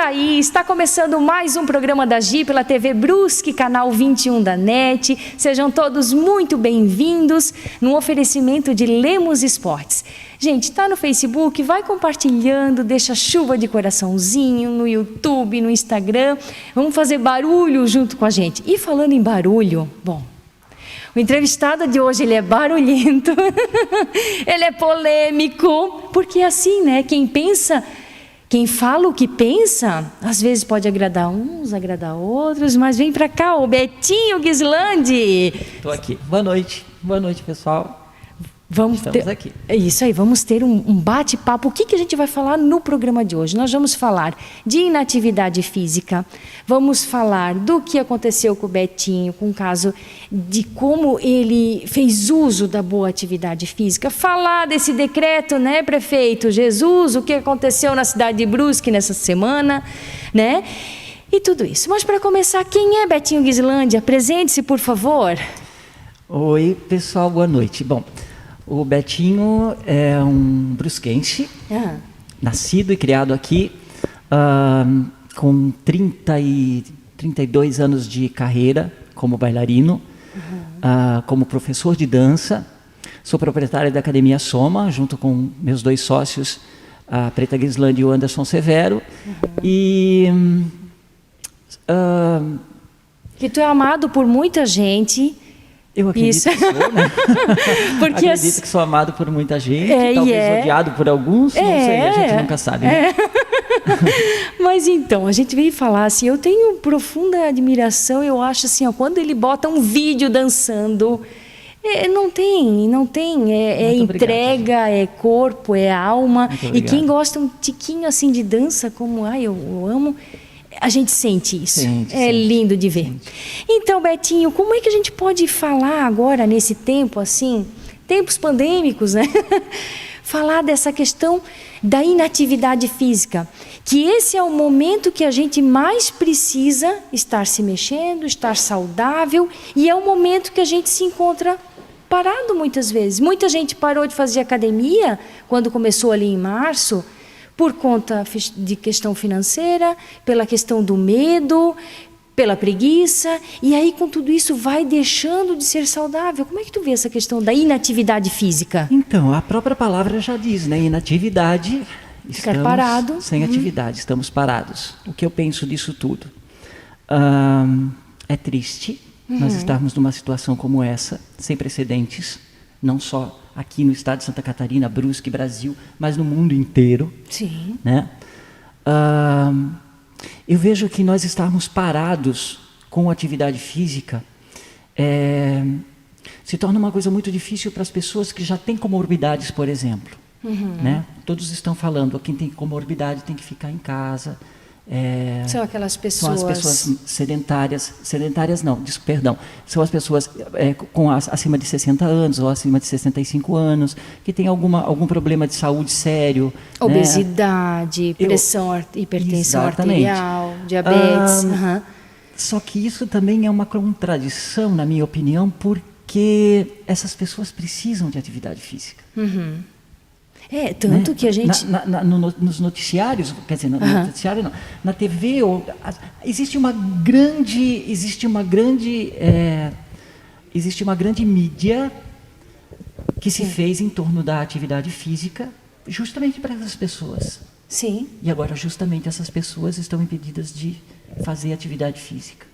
Thaís. Está começando mais um programa da Gi pela TV Brusque, canal 21 da NET. Sejam todos muito bem-vindos no oferecimento de Lemos Esportes. Gente, está no Facebook, vai compartilhando, deixa chuva de coraçãozinho no YouTube, no Instagram. Vamos fazer barulho junto com a gente. E falando em barulho, bom, o entrevistado de hoje, ele é barulhento, ele é polêmico, porque assim, né, quem fala o que pensa, às vezes pode agradar uns, agradar outros, mas vem pra cá, o Betinho Ghislandi. Estou aqui. Boa noite, pessoal. Estamos aqui. É isso aí, vamos ter um bate-papo. O que a gente vai falar no programa de hoje? Nós vamos falar de inatividade física, vamos falar do que aconteceu com o Betinho, com o caso de como ele fez uso da boa atividade física, falar desse decreto, né, prefeito Jesus, o que aconteceu na cidade de Brusque nessa semana, né? E tudo isso. Mas para começar, quem é Betinho Ghislandi? Apresente-se, por favor. Oi, pessoal, boa noite. Bom, o Betinho é um brusquense, nascido e criado aqui, com 32 anos de carreira como bailarino, como professor de dança. Sou proprietário da Academia Soma, junto com meus dois sócios, a Preta Ghislandi e o Anderson Severo. E que tu é amado por muita gente. Eu acredito que sou, né? Porque acredito que sou amado por muita gente, talvez odiado por alguns, não sei, a gente nunca sabe, né? Mas então, a gente veio falar assim, eu tenho profunda admiração, eu acho assim, ó, quando ele bota um vídeo dançando, não tem, é entrega, obrigado, é corpo, é alma, e quem gosta um tiquinho assim de dança, como eu amo, a gente sente isso, lindo de ver. Então, Betinho, como é que a gente pode falar agora nesse tempo assim, tempos pandêmicos, né? Falar dessa questão da inatividade física, que esse é o momento que a gente mais precisa estar se mexendo, estar saudável, e é o momento que a gente se encontra parado muitas vezes. Muita gente parou de fazer academia quando começou ali em março, por conta de questão financeira, pela questão do medo, pela preguiça, e aí com tudo isso vai deixando de ser saudável. Como é que tu vê essa questão da inatividade física? Então, a própria palavra já diz, né? Inatividade, ficar parado. Sem atividade, estamos parados. O que eu penso disso tudo? É triste nós estarmos numa situação como essa, sem precedentes, não só aqui no estado de Santa Catarina, Brusque, Brasil, mas no mundo inteiro. Sim. Né? Eu vejo que nós estarmos parados com atividade física se torna uma coisa muito difícil para as pessoas que já têm comorbidades, por exemplo. Né? Todos estão falando, quem tem comorbidade tem que ficar em casa. São aquelas pessoas... São as pessoas sedentárias não, perdão, são as pessoas acima de 60 anos ou acima de 65 anos, que têm algum problema de saúde sério. Obesidade, pressão, hipertensão arterial, diabetes. Só que isso também é uma contradição, na minha opinião, porque essas pessoas precisam de atividade física. Tanto que a gente... nos noticiários, quer dizer, no noticiário não, na TV, existe uma grande mídia que se fez em torno da atividade física, justamente para essas pessoas. Sim. E agora, justamente, essas pessoas estão impedidas de fazer atividade física.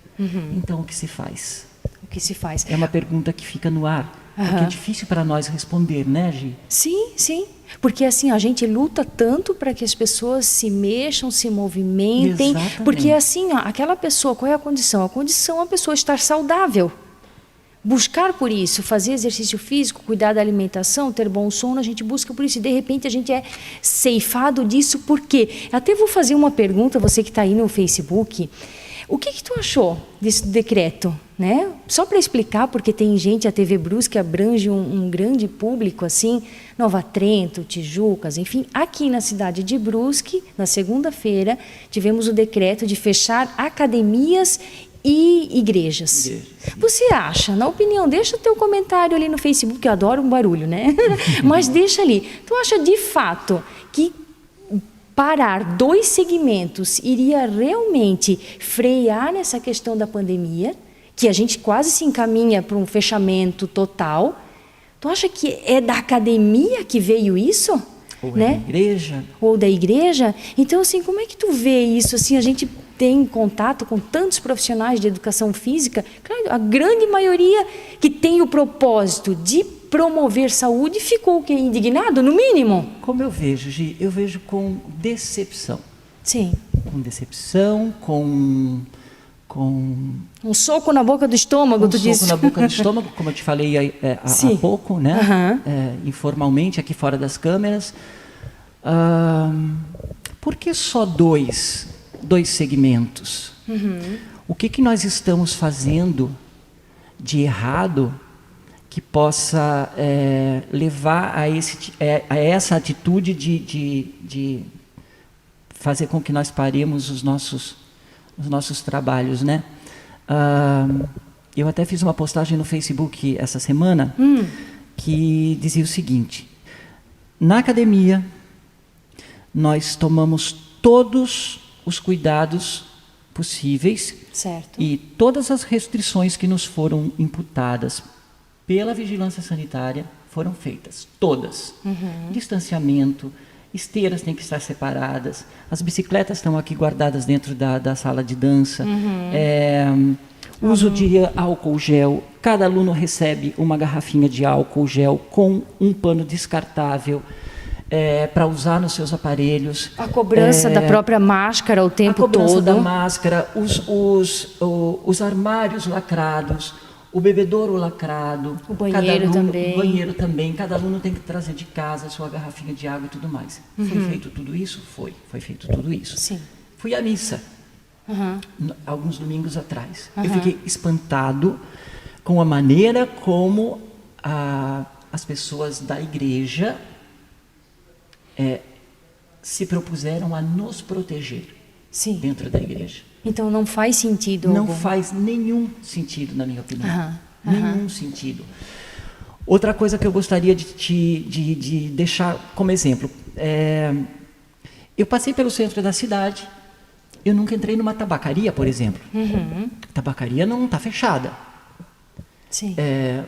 Então, o que se faz? O que se faz? É uma pergunta que fica no ar. Porque é difícil para nós responder, né, Gi? Sim, sim. Porque assim, a gente luta tanto para que as pessoas se mexam, se movimentem. Exatamente. Porque assim, aquela pessoa, qual é a condição? A condição é a pessoa estar saudável. Buscar por isso, fazer exercício físico, cuidar da alimentação, ter bom sono, a gente busca por isso. E de repente a gente é ceifado disso. Por quê? Até vou fazer uma pergunta, você que está aí no Facebook. O que tu achou desse decreto? Né? Só para explicar, porque tem gente, a TV Brusque abrange um grande público, assim, Nova Trento, Tijucas, enfim. Aqui na cidade de Brusque, na segunda-feira, tivemos o decreto de fechar academias e igrejas. Você acha, na opinião, deixa teu comentário ali no Facebook, eu adoro um barulho, né? Mas deixa ali. Tu acha de fato que parar 2 segmentos iria realmente frear nessa questão da pandemia, que a gente quase se encaminha para um fechamento total. Tu acha que é da academia que veio isso? Ou né? da igreja. Ou da igreja. Então, assim, como é que tu vê isso? Assim, a gente tem contato com tantos profissionais de educação física, claro, a grande maioria que tem o propósito de promover saúde ficou o quê? Indignado, no mínimo? Como eu vejo, Gi? Eu vejo com decepção. Sim. Com decepção, com um soco na boca do estômago, tu disse? Um soco na boca do estômago, como eu te falei há pouco, né? Informalmente, aqui fora das câmeras. Por que só dois segmentos? O que nós estamos fazendo de errado que possa levar a essa atitude de fazer com que nós paremos os nossos trabalhos, né? Eu até fiz uma postagem no Facebook essa semana que dizia o seguinte: na academia nós tomamos todos os cuidados possíveis, certo, e todas as restrições que nos foram imputadas pela vigilância sanitária foram feitas, todas. Distanciamento, esteiras têm que estar separadas, as bicicletas estão aqui guardadas dentro da sala de dança, uso de álcool gel, cada aluno recebe uma garrafinha de álcool gel com um pano descartável para usar nos seus aparelhos. A cobrança da própria máscara o tempo todo. A cobrança da máscara, os armários lacrados, o bebedouro lacrado, o banheiro também. O banheiro também. Cada aluno tem que trazer de casa a sua garrafinha de água e tudo mais. Foi feito tudo isso? Foi feito tudo isso. Sim. Fui à missa, alguns domingos atrás. Eu fiquei espantado com a maneira como as pessoas da igreja se propuseram a nos proteger. Sim. Dentro da igreja. Então não faz sentido Não algum. faz nenhum sentido, na minha opinião. Nenhum sentido. Outra coisa que eu gostaria de deixar como exemplo. Eu passei pelo centro da cidade, eu nunca entrei numa tabacaria, por exemplo. A tabacaria não está fechada. Sim.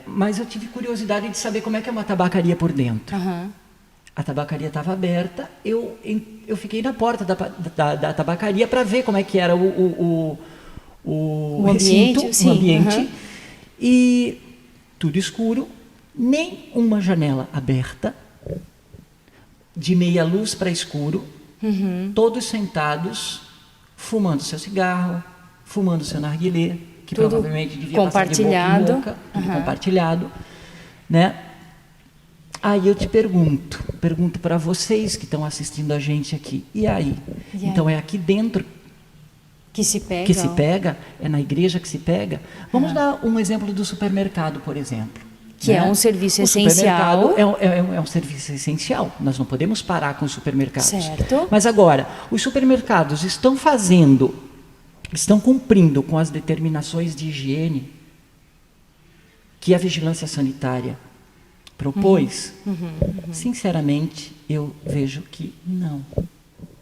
Mas eu tive curiosidade de saber como é que é uma tabacaria por dentro. A tabacaria estava aberta, eu fiquei na porta da tabacaria para ver como é que era o recinto, o ambiente, e tudo escuro, nem uma janela aberta, de meia luz para escuro, todos sentados, fumando seu cigarro, fumando seu narguilé, que tudo provavelmente devia passar de boca em boca, tudo compartilhado, né? Aí eu te pergunto para vocês que estão assistindo a gente aqui, e aí? Então é aqui dentro que se pega? É na igreja que se pega? Vamos dar um exemplo do supermercado, por exemplo. Que é um serviço essencial. É um serviço essencial, nós não podemos parar com os supermercados. Certo. Mas agora, os supermercados estão cumprindo com as determinações de higiene que a vigilância sanitária propôs? Sinceramente, eu vejo que não.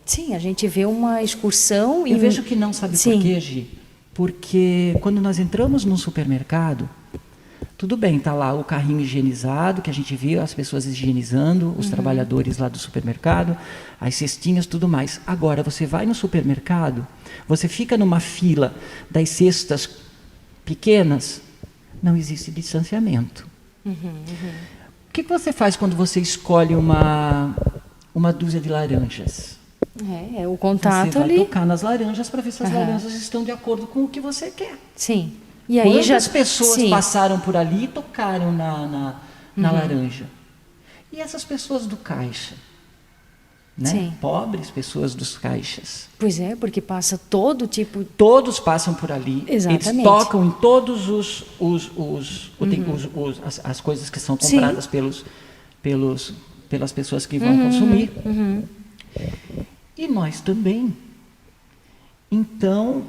Sim, a gente vê uma excursão. Eu vejo que não, sabe por quê, Gi? Porque quando nós entramos num supermercado, tudo bem, está lá o carrinho higienizado, que a gente viu as pessoas higienizando, os trabalhadores lá do supermercado, as cestinhas, tudo mais. Agora, você vai no supermercado, você fica numa fila das cestas pequenas, não existe distanciamento. O que você faz quando você escolhe uma dúzia de laranjas? O contato você vai ali. tocar nas laranjas para ver se as laranjas estão de acordo com o que você quer. Sim. E aí quantas pessoas passaram por ali e tocaram na laranja? E essas pessoas do caixa? Né? Sim. Pobres pessoas dos caixas. Pois é, porque passa todo tipo... Todos passam por ali. Exatamente. Eles tocam em todos as coisas que são compradas pelas pessoas que vão consumir. E nós também. Então,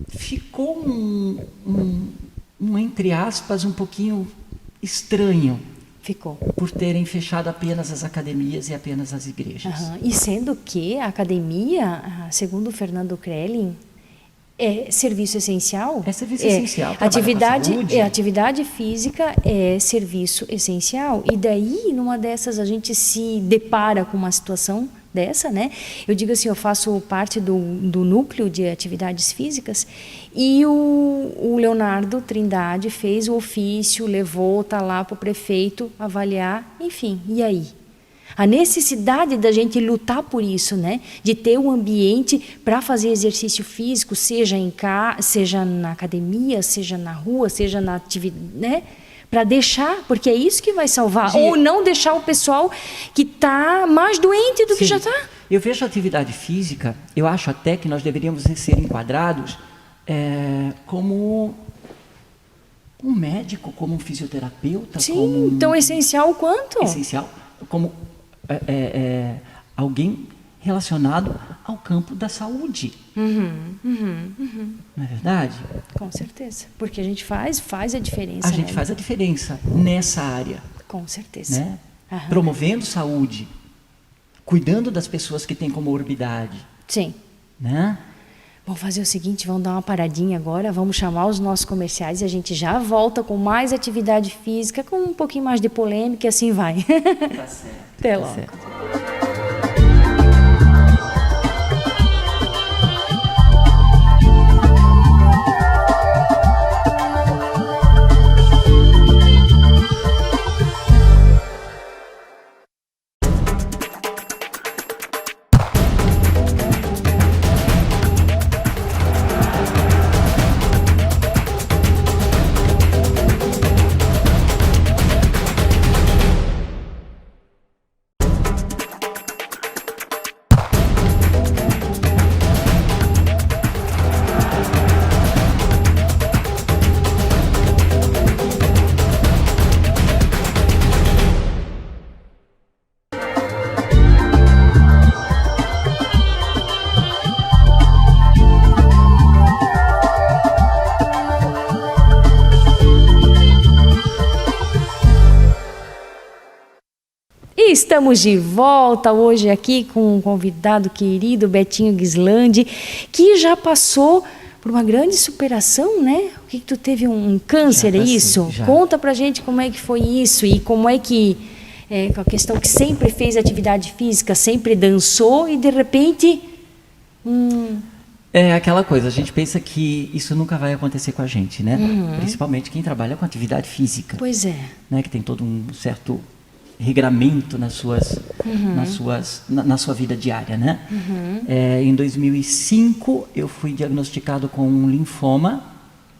ficou entre aspas, um pouquinho estranho Ficou. Por terem fechado apenas as academias e apenas as igrejas. E sendo que a academia, segundo o Fernando Krelin, é serviço essencial. É serviço essencial. Atividade física é serviço essencial. E daí, numa dessas, a gente se depara com uma situação dessa, né? Eu digo assim, eu faço parte do núcleo de atividades físicas e o Leonardo Trindade fez o ofício, levou, tá lá para o prefeito avaliar, enfim, e aí? A necessidade da gente lutar por isso, né? De ter um ambiente para fazer exercício físico, seja em casa, seja na academia, seja na rua, seja na atividade, né? Para deixar, porque é isso que vai salvar. Ou não deixar o pessoal que está mais doente do que já está. Eu vejo a atividade física, eu acho até que nós deveríamos ser enquadrados como um médico, como um fisioterapeuta. Sim, tão essencial quanto? Essencial, como alguém relacionado ao campo da saúde. Não é verdade? Com certeza. Porque a gente faz a diferença. A gente faz a diferença nessa área. Com certeza. Né? Promovendo saúde, cuidando das pessoas que têm comorbidade. Sim. Né? Vamos fazer o seguinte, vamos dar uma paradinha agora, vamos chamar os nossos comerciais e a gente já volta com mais atividade física, com um pouquinho mais de polêmica e assim vai. Tá certo. Até logo. Certo. Estamos de volta hoje aqui com um convidado querido, Betinho Ghislandi, que já passou por uma grande superação, né? O que tu teve um câncer, é isso? Já. Conta pra gente como é que foi isso e como é que, com a questão que sempre fez atividade física, sempre dançou e de repente... É aquela coisa, a gente pensa que isso nunca vai acontecer com a gente, né? Principalmente quem trabalha com atividade física. Pois é. Né? Que tem todo um certo regramento na sua vida diária, né? Em 2005 eu fui diagnosticado com um linfoma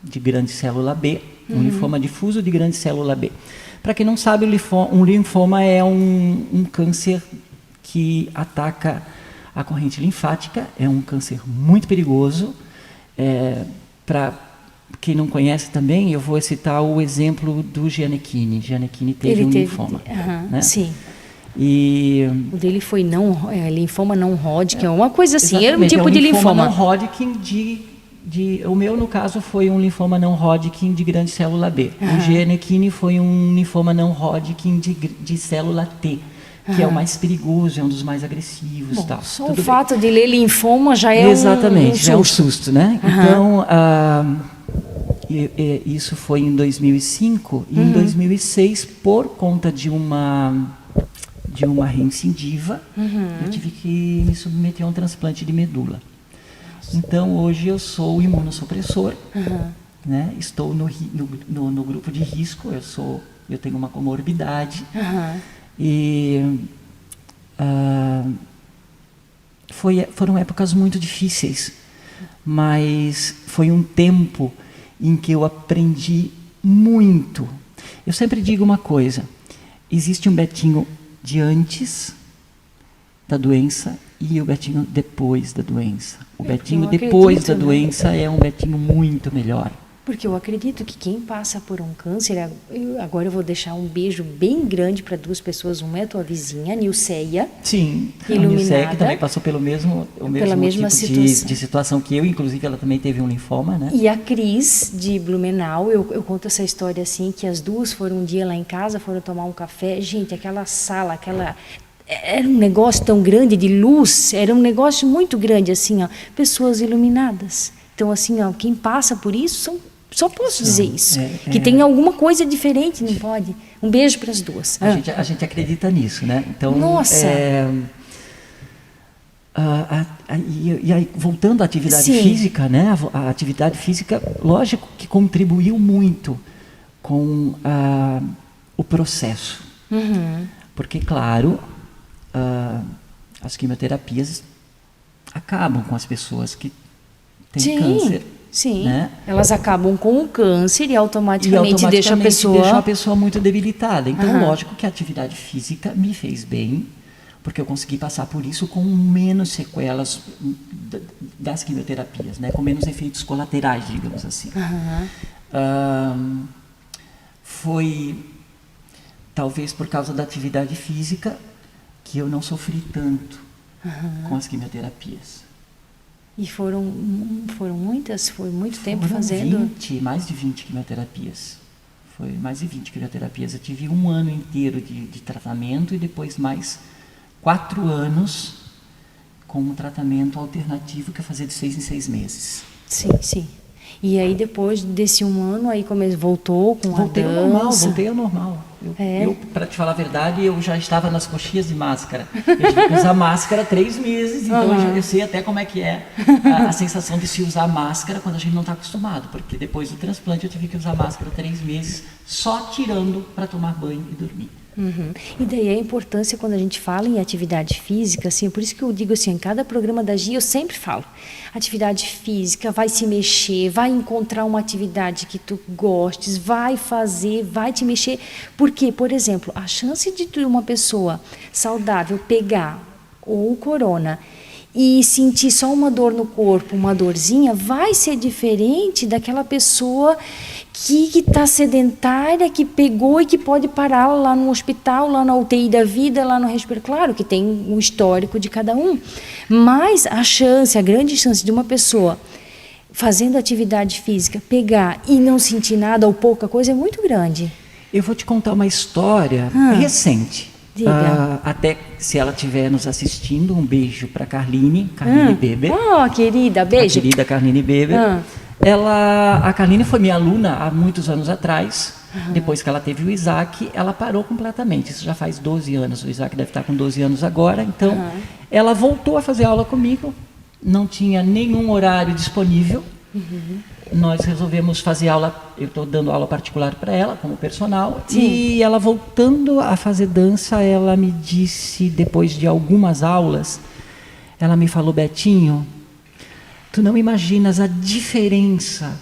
de grande célula B, um linfoma difuso de grande célula B. Para quem não sabe, um linfoma é um câncer que ataca a corrente linfática, é um câncer muito perigoso. Para quem não conhece também, eu vou citar o exemplo do Gianecchini. Gianecchini teve um linfoma. Né? Sim. E o dele foi linfoma não Hodgkin, uma coisa assim, era um exatamente, tipo de linfoma. Não Hodgkin o meu, no caso, foi um linfoma não Hodgkin de grande célula B. O Gianecchini foi um linfoma não Hodgkin de célula T, que é o mais perigoso, é um dos mais agressivos. Bom, tal. só o fato de ler linfoma já é exatamente, já é um susto, né? Então, isso foi em 2005 e em 2006, por conta de uma recidiva, eu tive que me submeter a um transplante de medula. Então, hoje eu sou imunossupressor, né? Estou no grupo de risco, eu tenho uma comorbidade. E foram épocas muito difíceis, mas foi um tempo em que eu aprendi muito. Eu sempre digo uma coisa, existe um Betinho de antes da doença e o Betinho depois da doença. O Betinho depois da doença é um Betinho muito melhor. Porque eu acredito que quem passa por um câncer, agora eu vou deixar um beijo bem grande para 2 pessoas. Uma é a tua vizinha, a Nilceia. Sim, iluminada, a Nilceia, que também passou pela mesma tipo de situação que eu, inclusive ela também teve um linfoma, né? E a Cris, de Blumenau, eu conto essa história assim, que as 2 foram um dia lá em casa, foram tomar um café. Gente, aquela sala, era um negócio tão grande de luz, era um negócio muito grande, assim, ó, pessoas iluminadas. Então, assim, ó, quem passa por isso só posso dizer isso. Que tem alguma coisa diferente, não pode? Um beijo para as 2. A gente acredita nisso, né? Então, nossa! E aí, voltando à atividade física, né? A atividade física, lógico que contribuiu muito com o processo. Uhum. Porque, claro, as quimioterapias acabam com as pessoas que têm câncer. Sim, né? Elas acabam com o câncer e automaticamente deixam a pessoa muito debilitada. Então, lógico que a atividade física me fez bem, porque eu consegui passar por isso com menos sequelas das quimioterapias, né? Com menos efeitos colaterais, digamos assim. Foi, talvez por causa da atividade física, que eu não sofri tanto com as quimioterapias. E foram muitas? Foi muito tempo fazendo? Mais de 20 quimioterapias. Foi mais de 20 quimioterapias. Eu tive 1 ano inteiro de tratamento e depois mais 4 anos com um tratamento alternativo que eu fazia de 6 em 6 meses. Sim, sim. E aí depois desse 1 ano, aí voltou com a dança? Voltei ao normal. Eu, para te falar a verdade, eu já estava nas coxias de máscara. Eu tive que usar máscara 3 meses, então eu sei até como é que é a sensação de se usar máscara quando a gente não está acostumado, porque depois do transplante eu tive que usar máscara 3 meses, só tirando para tomar banho e dormir. E daí a importância quando a gente fala em atividade física, assim, por isso que eu digo assim, em cada programa da GI eu sempre falo, atividade física, vai se mexer, vai encontrar uma atividade que tu gostes, vai fazer, vai te mexer, porque, por exemplo, a chance de uma pessoa saudável pegar ou corona e sentir só uma dor no corpo, uma dorzinha, vai ser diferente daquela pessoa que está sedentária, que pegou e que pode parar lá no hospital, lá na UTI da vida, lá no respirador. Claro que tem um histórico de cada um, mas a grande chance de uma pessoa fazendo atividade física pegar e não sentir nada ou pouca coisa é muito grande. Eu vou te contar uma história recente. Até se ela estiver nos assistindo, um beijo para Carline Beber. Oh, querida, beijo. A querida Carline Beber. A Carline foi minha aluna há muitos anos atrás. Depois que ela teve o Isaac, ela parou completamente. Isso já faz 12 anos. O Isaac deve estar com 12 anos agora. Então, ela voltou a fazer aula comigo. Não tinha nenhum horário disponível. Nós resolvemos fazer aula, eu estou dando aula particular para ela, como personal, e ela voltando a fazer dança, ela me disse, depois de algumas aulas, ela me falou, Betinho, tu não imaginas a diferença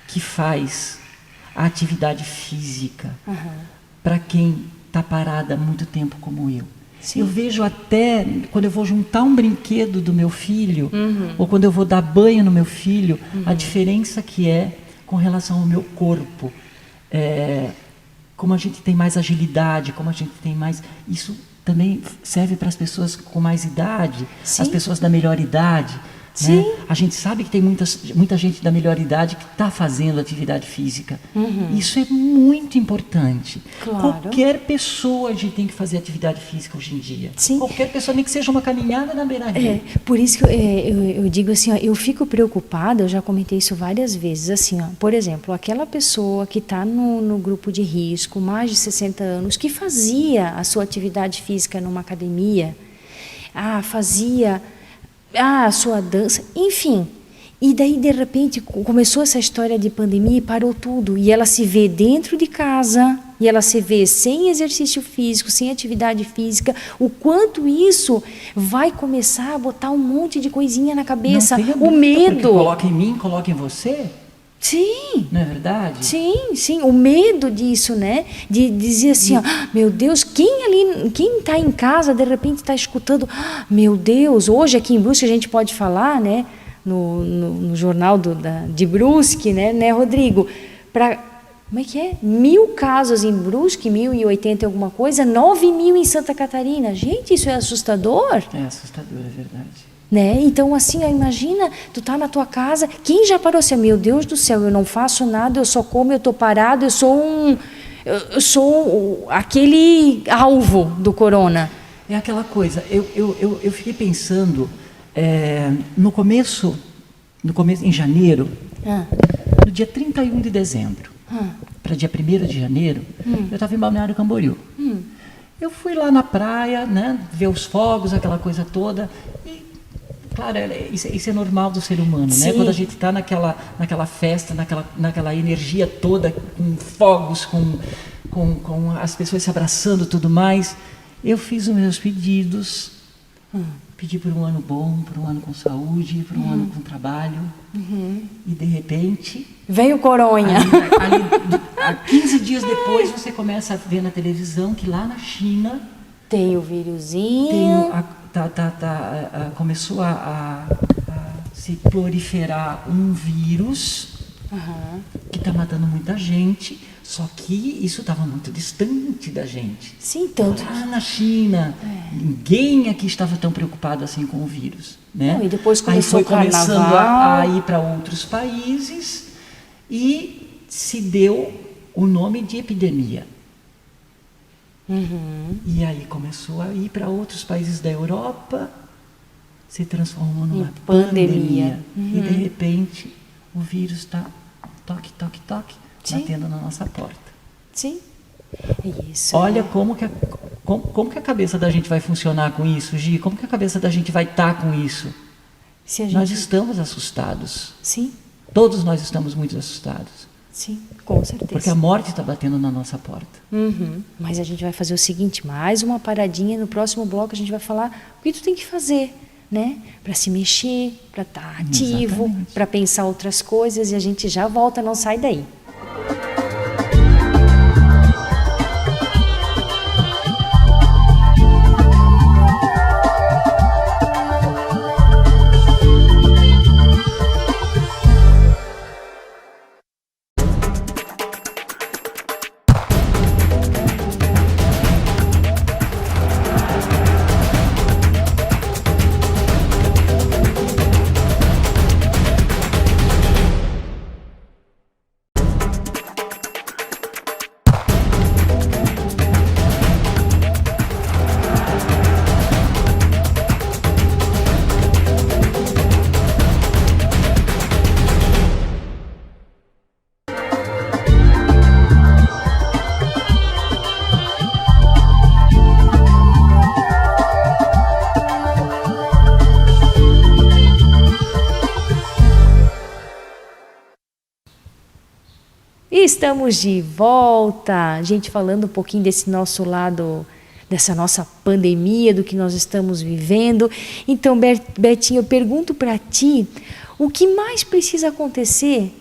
que faz a atividade física para quem está parada há muito tempo como eu. Eu vejo até, quando eu vou juntar um brinquedo do meu filho, ou quando eu vou dar banho no meu filho, a diferença que é com relação ao meu corpo. Como a gente tem mais agilidade, como a gente tem mais... Isso também serve para as pessoas com mais idade, as pessoas da melhor idade. Né? A gente sabe que tem muita gente da melhor idade que está fazendo atividade física. Isso é muito importante. Qualquer pessoa a gente tem que fazer atividade física hoje em dia. Qualquer pessoa, nem que seja uma caminhada na beira-rio. Por isso que eu digo assim, ó, eu fico preocupada, eu já comentei isso várias vezes, assim, ó, por exemplo, aquela pessoa que está no grupo de risco, mais de 60 anos, que fazia a sua atividade física numa academia, fazia... a sua dança, enfim. E daí, de repente, começou essa história de pandemia e parou tudo. E ela se vê dentro de casa, e ela se vê sem exercício físico, sem atividade física. O quanto isso vai começar a botar um monte de coisinha na cabeça. O medo. Coloca em mim, coloca em você. Sim. Não é verdade? Sim. O medo disso, né? De dizer assim, ó, meu Deus, quem está em casa, de repente está escutando, meu Deus, hoje aqui em Brusque a gente pode falar, né? no jornal de Brusque, né, Rodrigo? Como é que é? 1.000 casos em Brusque, 1.080 e alguma coisa, 9.000 em Santa Catarina. Gente, isso é assustador. É assustador, é verdade. Né? Então, assim, imagina, tu tá na tua casa, quem já parou assim, meu Deus do céu, eu não faço nada, eu só como, eu tô parado, eu sou aquele alvo do corona. É aquela coisa, eu fiquei pensando, no começo, em janeiro, no dia 31 de dezembro, para dia 1º de janeiro, eu estava em Balneário Camboriú. Eu fui lá na praia, né, ver os fogos, aquela coisa toda, e, claro, isso é normal do ser humano, né? Quando a gente está naquela festa, naquela energia toda, com fogos, com as pessoas se abraçando e tudo mais, eu fiz os meus pedidos, pedi por um ano bom, por um ano com saúde, por um ano com trabalho, e de repente... Veio coronha. Há 15 dias depois você começa a ver na televisão que lá na China... Tem o vírusinho... começou a se proliferar um vírus que está matando muita gente, só que isso estava muito distante da gente. Sim, tanto. Lá na China, ninguém aqui estava tão preocupado assim com o vírus. Né? Não, e depois começou aí foi o começando carnaval. a ir para outros países e se deu o nome de epidemia. E aí começou a ir para outros países da Europa, se transformou numa pandemia. E de repente o vírus está toque, toque, toque, batendo na nossa porta. Sim. Isso. Olha como que a cabeça da gente vai funcionar com isso, Gi? Como que a cabeça da gente vai estar com isso? Nós estamos assustados. Sim. Todos nós estamos muito assustados. Sim, com certeza. Porque a morte está batendo na nossa porta. Mas a gente vai fazer o seguinte, mais uma paradinha, no próximo bloco a gente vai falar o que tu tem que fazer, né? Para se mexer, para estar ativo, para pensar outras coisas, e a gente já volta, não sai daí. Estamos de volta, a gente falando um pouquinho desse nosso lado, dessa nossa pandemia, do que nós estamos vivendo. Então, Betinho, eu pergunto para ti, o que mais precisa acontecer,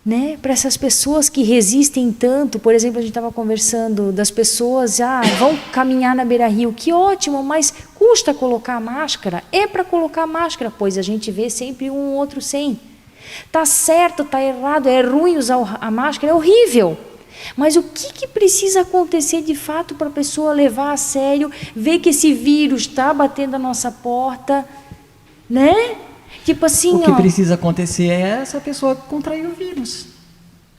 né, para essas pessoas que resistem tanto? Por exemplo, a gente estava conversando das pessoas, vão caminhar na beira-rio, que ótimo, mas custa colocar a máscara? É para colocar a máscara, pois a gente vê sempre um outro sem. Tá certo, tá errado, é ruim usar a máscara, é horrível. Mas o que precisa acontecer de fato para a pessoa levar a sério, ver que esse vírus está batendo na nossa porta, né? Tipo assim, o que precisa acontecer é essa pessoa contrair o vírus,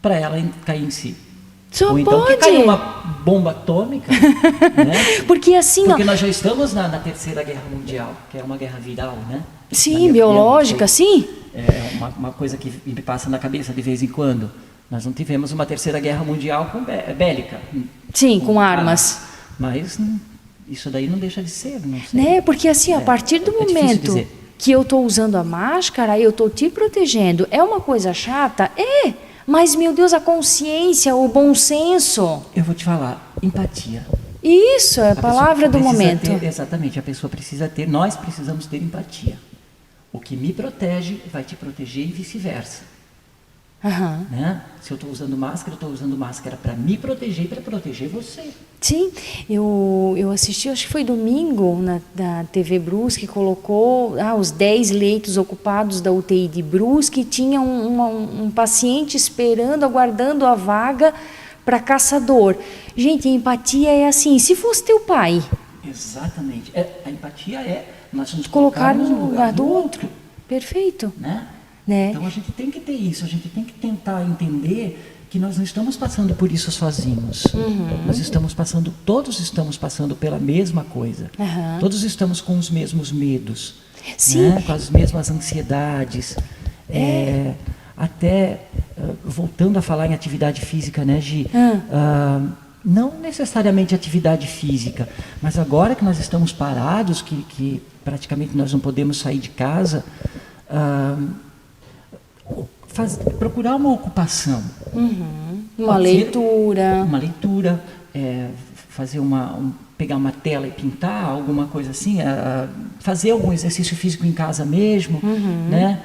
para ela cair em si. Só ou então pode. Que caiu uma bomba atômica, né? Porque assim, porque nós já estamos na Terceira Guerra Mundial, que é uma guerra viral, né? Sim, biológica, sim. É uma coisa que me passa na cabeça de vez em quando. Nós não tivemos uma Terceira Guerra Mundial bélica. Sim, com armas. Mas isso daí não deixa de ser, não sei. Né? Porque assim, a partir do momento que eu estou usando a máscara, eu estou te protegendo. É uma coisa chata? Mas, meu Deus, a consciência, o bom senso. Eu vou te falar, empatia. Isso, é a palavra do momento. Exatamente, a pessoa precisa ter, nós precisamos ter empatia. O que me protege vai te proteger e vice-versa. Aham. Né? Se eu estou usando máscara para me proteger e para proteger você. Sim, eu assisti, acho que foi domingo, na TV Brusque, colocou os 10 leitos ocupados da UTI de Brusque, e tinha um paciente esperando, aguardando a vaga para caçador. Gente, a empatia é assim, se fosse teu pai... Exatamente. A empatia nós nos colocar no lugar do outro. Perfeito. Né? Né? Então a gente tem que ter isso, a gente tem que tentar entender que nós não estamos passando por isso sozinhos. Todos estamos passando pela mesma coisa. Uhum. Todos estamos com os mesmos medos, Sim. né? Com as mesmas ansiedades. Até, voltando a falar em atividade física, né, Gi? Não necessariamente atividade física, mas agora que nós estamos parados, que praticamente nós não podemos sair de casa, procurar uma ocupação. Uma leitura, fazer pegar uma tela e pintar, alguma coisa assim, fazer algum exercício físico em casa mesmo, né?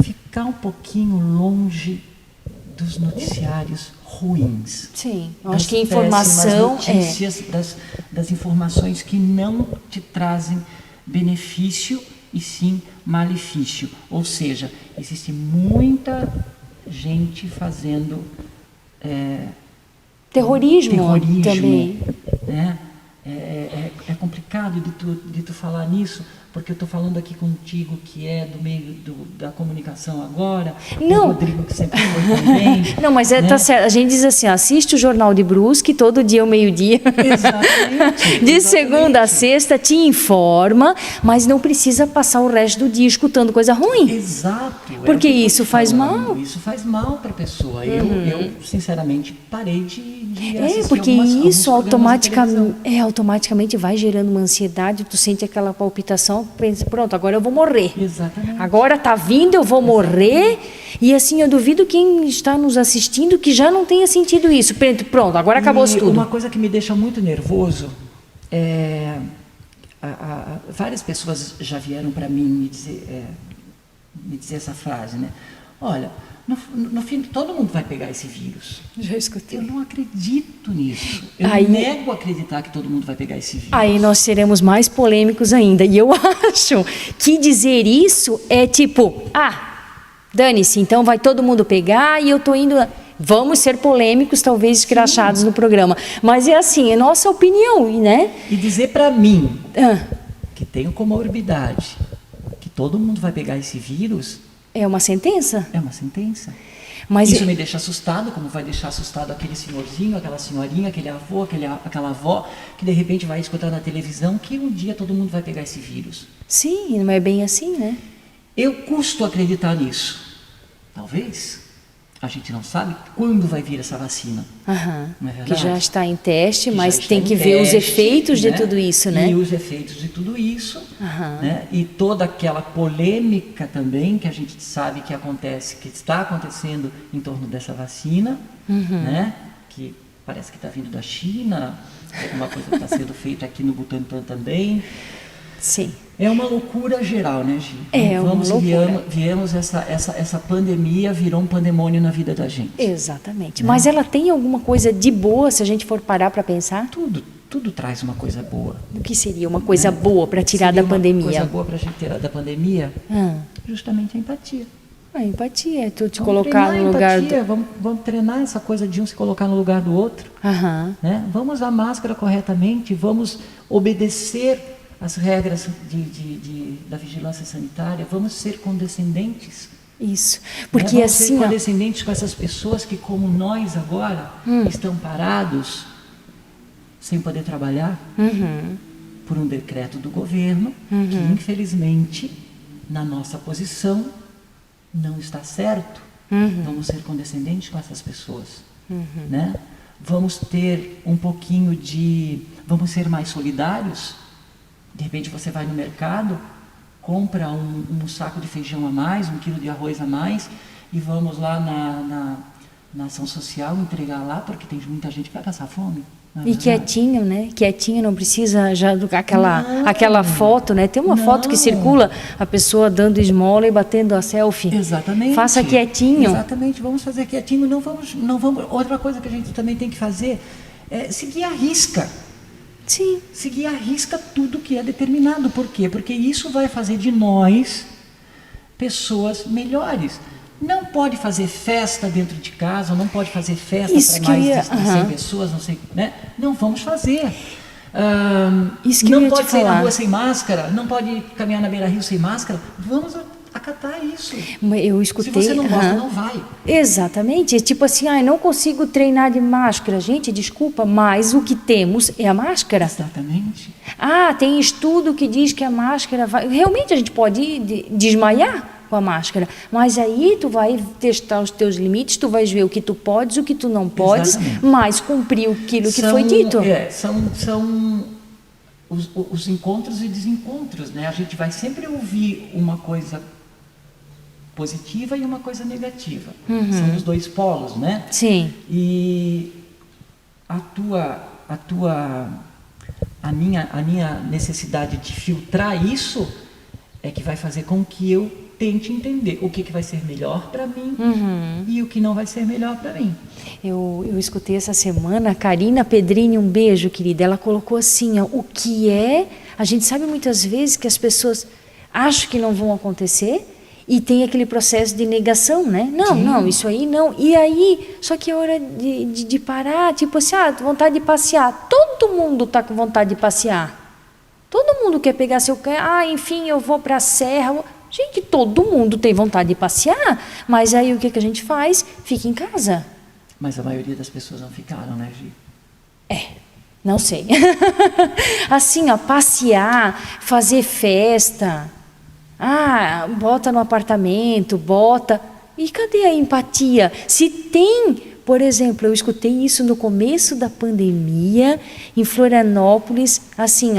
Ficar um pouquinho longe dos noticiários ruins. Sim, acho que a informação notícias, das informações que não te trazem benefício e sim malefício. Ou seja, existe muita gente fazendo terrorismo também. Né? É complicado de tu falar nisso, porque eu estou falando aqui contigo que é do meio da comunicação agora, não. O Rodrigo que sempre foi também. Não, mas né? Tá certo. A gente diz assim, assiste o Jornal de Brusque todo dia ao meio-dia. Exatamente. De segunda a sexta, te informa, mas não precisa passar o resto do dia escutando coisa ruim. Exato. Porque isso faz mal. Isso faz mal para a pessoa. Eu, sinceramente, parei de assistir porque isso automaticamente vai gerando uma ansiedade, tu sente aquela palpitação, pensa, pronto, agora eu vou morrer. Exatamente. Agora tá vindo, eu vou morrer. E assim, eu duvido quem está nos assistindo que já não tenha sentido isso. Pronto, agora acabou tudo. Uma coisa que me deixa muito nervoso várias pessoas já vieram para mim me dizer essa frase, né? Olha, no fim, todo mundo vai pegar esse vírus. Já escutei. Eu não acredito nisso. Eu nego acreditar que todo mundo vai pegar esse vírus. Aí nós seremos mais polêmicos ainda. E eu acho que dizer isso é tipo, dane-se, então vai todo mundo pegar e eu tô indo... Vamos ser polêmicos, talvez escrachados no programa. Mas é assim, é nossa opinião, né? E dizer para mim, que tenho comorbidade, que todo mundo vai pegar esse vírus... É uma sentença? É uma sentença. Mas isso me deixa assustado, como vai deixar assustado aquele senhorzinho, aquela senhorinha, aquele avô, aquela avó, que de repente vai escutar na televisão que um dia todo mundo vai pegar esse vírus. Sim, não é bem assim, né? Eu custo acreditar nisso. Talvez. A gente não sabe quando vai vir essa vacina. Não é verdade? Que já está em teste, mas tem que ver os efeitos de tudo isso, né? E os efeitos de tudo isso. Né? E toda aquela polêmica também que a gente sabe que está acontecendo em torno dessa vacina, né? Que parece que está vindo da China, alguma coisa que está sendo feita aqui no Butantan também. Sim. É uma loucura geral, né, Gi? Uma loucura. Viemos essa pandemia, virou um pandemônio na vida da gente. Exatamente. Mas ela tem alguma coisa de boa, se a gente for parar para pensar? Tudo traz uma coisa boa. O que seria uma coisa boa para tirar da pandemia? Uma coisa boa para a gente tirar da pandemia? Justamente a empatia. A empatia é tu te colocar no lugar... Vamos treinar essa coisa de um se colocar no lugar do outro. Né? Vamos usar máscara corretamente, vamos obedecer as regras da vigilância sanitária, vamos ser condescendentes. Isso, porque vamos assim... ser condescendentes com essas pessoas que, como nós agora, estão parados, sem poder trabalhar, por um decreto do governo, que infelizmente, na nossa posição, não está certo. Vamos ser condescendentes com essas pessoas. Né? Vamos ter um pouquinho vamos ser mais solidários. De repente você vai no mercado, compra um saco de feijão a mais, 1 quilo de arroz a mais, e vamos lá na ação social, entregar lá, porque tem muita gente que vai passar fome. E quietinho, né? Quietinho, não precisa já aquela foto, né? Tem uma foto que circula, a pessoa dando esmola e batendo a selfie. Exatamente. Faça quietinho. Exatamente, vamos fazer quietinho. Não vamos. Outra coisa que a gente também tem que fazer é seguir a risca. Sim. Seguir a risca tudo que é determinado. Por quê? Porque isso vai fazer de nós pessoas melhores. Não pode fazer festa dentro de casa, não pode fazer festa para mais de 100 pessoas, não sei, né? Não vamos fazer. Não pode sair na rua sem máscara, não pode caminhar na beira-rio sem máscara. Vamos acatar isso. Eu escutei. Se você não gosta, não vai. Exatamente. É tipo assim, não consigo treinar de máscara. Gente, desculpa, mas o que temos é a máscara. Exatamente. Tem estudo que diz que a máscara vai... Realmente a gente pode desmaiar com a máscara, mas aí tu vai testar os teus limites, tu vais ver o que tu podes, o que tu não podes, mas cumprir aquilo que foi dito. São os encontros e desencontros, né? A gente vai sempre ouvir uma coisa positiva e uma coisa negativa. São os dois polos, né? Sim. E a minha necessidade de filtrar isso é que vai fazer com que eu tente entender o que vai ser melhor para mim e o que não vai ser melhor para mim. Eu escutei essa semana a Karina Pedrini, um beijo, querida. Ela colocou assim, o que é... A gente sabe muitas vezes que as pessoas acham que não vão acontecer e tem aquele processo de negação, né? Não, isso aí não. E aí, só que é hora de parar, tipo assim, vontade de passear. Todo mundo está com vontade de passear. Todo mundo quer pegar seu carro, enfim, eu vou para a serra... Gente, todo mundo tem vontade de passear, mas aí o que a gente faz? Fica em casa. Mas a maioria das pessoas não ficaram, né, Gi? Não sei. Assim, passear, fazer festa. Bota no apartamento, bota... E cadê a empatia? Se tem... Por exemplo, eu escutei isso no começo da pandemia, em Florianópolis, assim,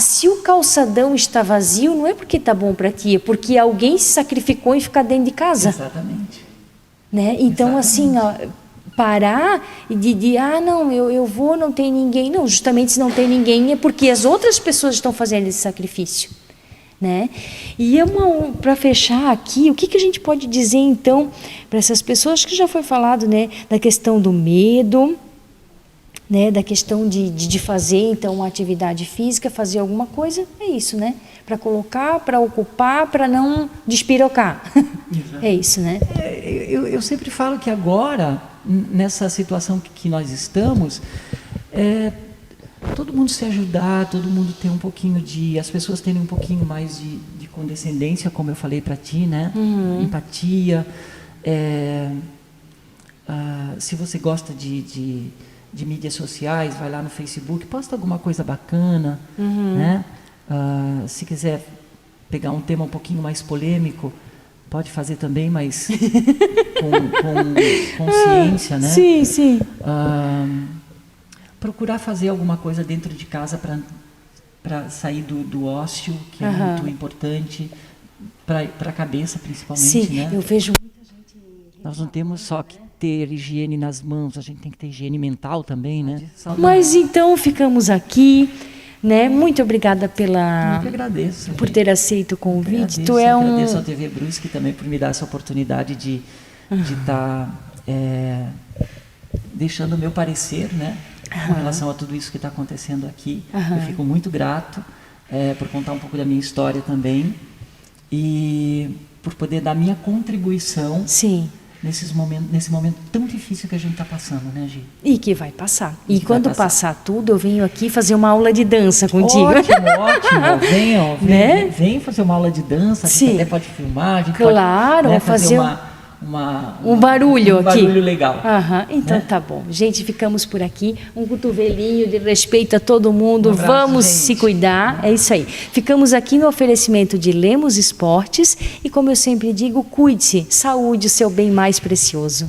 se o calçadão está vazio, não é porque está bom para ti, é porque alguém se sacrificou em ficar dentro de casa. Exatamente. Né? Então, Exatamente. assim, parar de não, eu vou, não tem ninguém. Não, justamente se não tem ninguém é porque as outras pessoas estão fazendo esse sacrifício. Né? E para fechar aqui, o que a gente pode dizer então para essas pessoas que já foi falado, né, da questão do medo, né, da questão de fazer então uma atividade física, fazer alguma coisa, é isso, né? Para colocar, para ocupar, para não despirocar. É isso, né? Eu sempre falo que agora, nessa situação que nós estamos, todo mundo se ajudar, todo mundo ter um pouquinho as pessoas terem um pouquinho mais de condescendência, como eu falei para ti, né? Empatia. Se você gosta de mídias sociais, vai lá no Facebook, posta alguma coisa bacana, né? Se quiser pegar um tema um pouquinho mais polêmico, pode fazer também, mas com consciência, né? Sim, sim. Procurar fazer alguma coisa dentro de casa para sair do ócio, que é muito importante, para a cabeça principalmente. Sim, né? Eu vejo muita gente... Nós não temos só que ter higiene nas mãos, a gente tem que ter higiene mental também, né? Mas então ficamos aqui, né? Muito obrigada Eu que agradeço, por ter aceito o convite. Agradeço ao TV Brusque também por me dar essa oportunidade de estar deixando o meu parecer, né? Com relação a tudo isso que está acontecendo aqui. Eu fico muito grato por contar um pouco da minha história também e por poder dar minha contribuição nesse momento tão difícil que a gente está passando, né, Gi? E que vai passar. E quando passar tudo, eu venho aqui fazer uma aula de dança contigo. Ótimo. Vem fazer uma aula de dança, a gente até pode filmar, a gente pode fazer um barulho aqui. Um barulho legal. Então tá bom. Gente, ficamos por aqui. Um cotovelinho de respeito a todo mundo. Abraço, vamos gente. se cuidar. É isso aí. Ficamos aqui no oferecimento de Lemos Esportes. E como eu sempre digo, cuide-se. Saúde, o seu bem mais precioso.